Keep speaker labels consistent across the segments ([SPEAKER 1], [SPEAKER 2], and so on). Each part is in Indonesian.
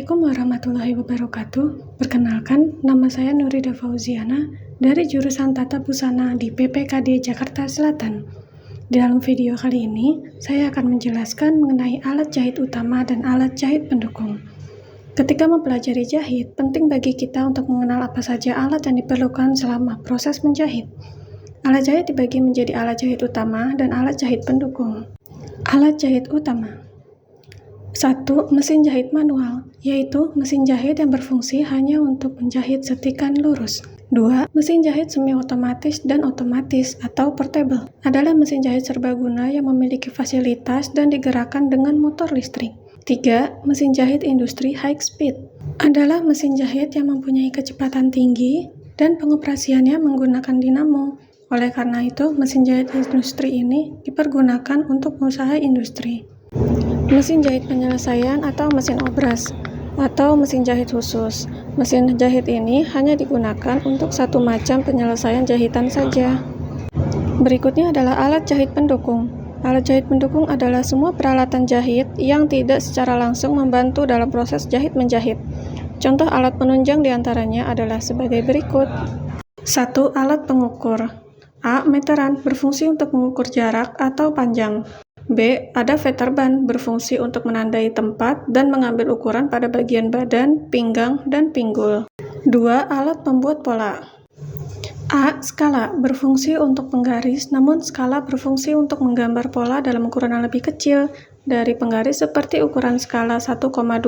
[SPEAKER 1] Assalamualaikum warahmatullahi wabarakatuh. Perkenalkan, nama saya Nurida Fauziana dari jurusan Tata Busana di PPKD Jakarta Selatan. Di dalam video kali ini, saya akan menjelaskan mengenai alat jahit utama dan alat jahit pendukung. Ketika mempelajari jahit, penting bagi kita untuk mengenal apa saja alat yang diperlukan selama proses menjahit. Alat jahit dibagi menjadi alat jahit utama dan alat jahit pendukung. Alat jahit utama. 1. Mesin jahit manual, yaitu mesin jahit yang berfungsi hanya untuk menjahit setikan lurus. 2. Mesin jahit semi-otomatis dan otomatis atau portable adalah mesin jahit serbaguna yang memiliki fasilitas dan digerakkan dengan motor listrik. 3. Mesin jahit industri high speed adalah mesin jahit yang mempunyai kecepatan tinggi dan pengoperasiannya menggunakan dinamo. Oleh karena itu, mesin jahit industri ini dipergunakan untuk usaha industri. Mesin jahit penyelesaian atau mesin obras atau mesin jahit khusus. Mesin jahit ini hanya digunakan untuk satu macam penyelesaian jahitan saja. Berikutnya adalah alat jahit pendukung. Alat jahit pendukung adalah semua peralatan jahit yang tidak secara langsung membantu dalam proses jahit menjahit. Contoh alat penunjang diantaranya adalah sebagai berikut. 1. Alat pengukur. A. Meteran, berfungsi untuk mengukur jarak atau panjang. B. Ada veterband, berfungsi untuk menandai tempat dan mengambil ukuran pada bagian badan, pinggang, dan pinggul. 2. Alat pembuat pola. A. Skala, berfungsi untuk penggaris, namun skala berfungsi untuk menggambar pola dalam ukuran yang lebih kecil dari penggaris seperti ukuran skala 1,2, 1,4,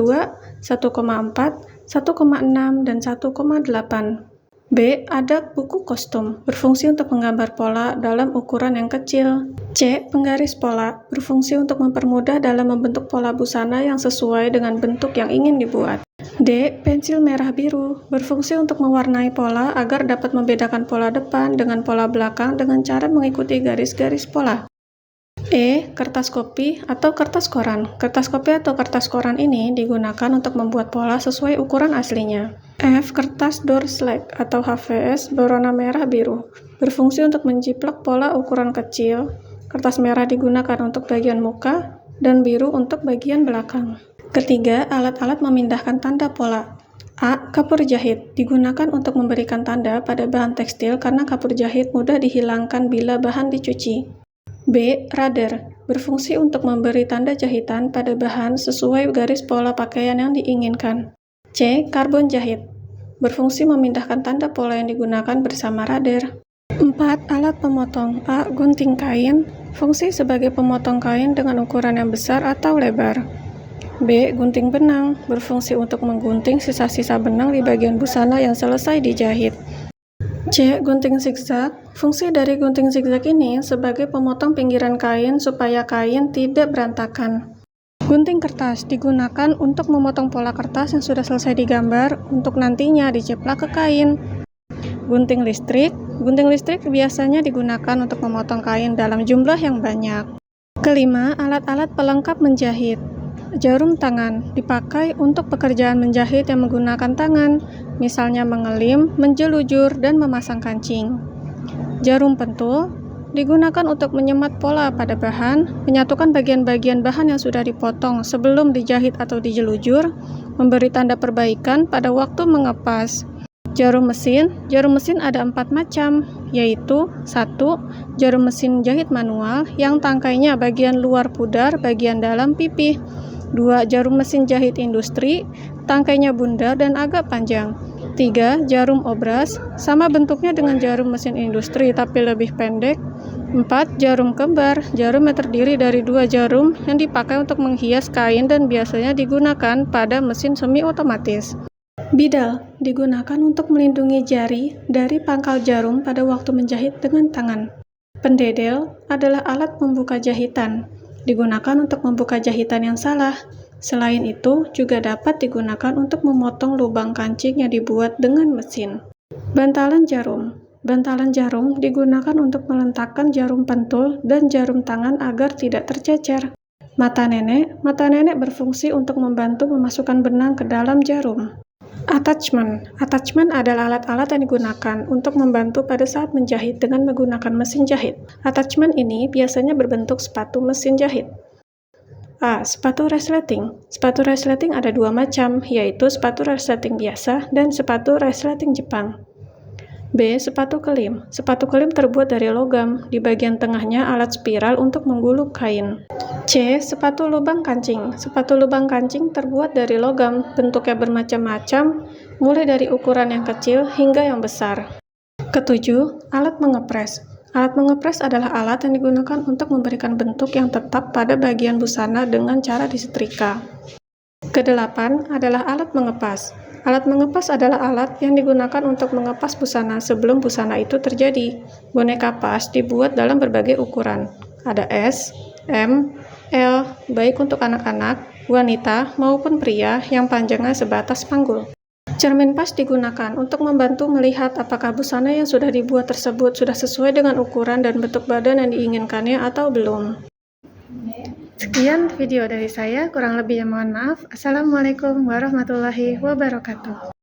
[SPEAKER 1] 1,6, dan 1,8. B. Ada buku kostum, berfungsi untuk menggambar pola dalam ukuran yang kecil. C. Penggaris pola, berfungsi untuk mempermudah dalam membentuk pola busana yang sesuai dengan bentuk yang ingin dibuat. D. Pensil merah biru, berfungsi untuk mewarnai pola agar dapat membedakan pola depan dengan pola belakang dengan cara mengikuti garis-garis pola. E. Kertas kopi atau kertas koran. Kertas kopi atau kertas koran ini digunakan untuk membuat pola sesuai ukuran aslinya. F. Kertas door slack atau HVS berwarna merah biru, berfungsi untuk menjiplak pola ukuran kecil. Kertas merah digunakan untuk bagian muka dan biru untuk bagian belakang. Ketiga, alat-alat memindahkan tanda pola. A. Kapur jahit, digunakan untuk memberikan tanda pada bahan tekstil karena kapur jahit mudah dihilangkan bila bahan dicuci. B. Radar, berfungsi untuk memberi tanda jahitan pada bahan sesuai garis pola pakaian yang diinginkan. C. Karbon jahit, berfungsi memindahkan tanda pola yang digunakan bersama radar. 4. Alat pemotong. A. Gunting kain, fungsi sebagai pemotong kain dengan ukuran yang besar atau lebar. B. Gunting benang, berfungsi untuk menggunting sisa-sisa benang di bagian busana yang selesai dijahit. C. Gunting zigzag, fungsi dari gunting zigzag ini sebagai pemotong pinggiran kain supaya kain tidak berantakan. Gunting kertas digunakan untuk memotong pola kertas yang sudah selesai digambar untuk nantinya diceplak ke kain. Gunting listrik biasanya digunakan untuk memotong kain dalam jumlah yang banyak. Kelima, alat-alat pelengkap menjahit. Jarum tangan dipakai untuk pekerjaan menjahit yang menggunakan tangan, misalnya mengelim, menjelujur, dan memasang kancing. Jarum pentul digunakan untuk menyemat pola pada bahan, menyatukan bagian-bagian bahan yang sudah dipotong sebelum dijahit atau dijelujur, memberi tanda perbaikan pada waktu mengepas. Jarum mesin ada 4 macam, yaitu 1. Jarum mesin jahit manual yang tangkainya bagian luar pudar, bagian dalam pipih. 2. Jarum mesin jahit industri, tangkainya bundar dan agak panjang. 3. Jarum obras, sama bentuknya dengan jarum mesin industri tapi lebih pendek. 4. Jarum kembar, jarum yang terdiri dari 2 jarum yang dipakai untuk menghias kain dan biasanya digunakan pada mesin semi-otomatis. Bidal digunakan untuk melindungi jari dari pangkal jarum pada waktu menjahit dengan tangan. Pendedel adalah alat pembuka jahitan, digunakan untuk membuka jahitan yang salah. Selain itu, juga dapat digunakan untuk memotong lubang kancing yang dibuat dengan mesin. Bantalan jarum digunakan untuk meletakkan jarum pentul dan jarum tangan agar tidak tercecer. Mata nenek berfungsi untuk membantu memasukkan benang ke dalam jarum. Attachment adalah alat-alat yang digunakan untuk membantu pada saat menjahit dengan menggunakan mesin jahit. Attachment ini biasanya berbentuk sepatu mesin jahit. A. Sepatu resleting. Sepatu resleting ada dua macam, yaitu sepatu resleting biasa dan sepatu resleting Jepang. B. Sepatu kelim. Sepatu kelim terbuat dari logam. Di bagian tengahnya alat spiral untuk menggulung kain. C. Sepatu lubang kancing. Sepatu lubang kancing terbuat dari logam. Bentuknya bermacam-macam, mulai dari ukuran yang kecil hingga yang besar. Ketujuh, alat mengepres. Alat mengepres adalah alat yang digunakan untuk memberikan bentuk yang tetap pada bagian busana dengan cara disetrika. Kedelapan adalah alat mengepas. Alat mengepas adalah alat yang digunakan untuk mengepas busana sebelum busana itu terjadi. Boneka pas dibuat dalam berbagai ukuran. Ada S, M, L, baik untuk anak-anak, wanita, maupun pria yang panjangnya sebatas panggul. Cermin pas digunakan untuk membantu melihat apakah busana yang sudah dibuat tersebut sudah sesuai dengan ukuran dan bentuk badan yang diinginkannya atau belum. Sekian video dari saya, kurang lebihnya mohon maaf. Assalamualaikum warahmatullahi wabarakatuh.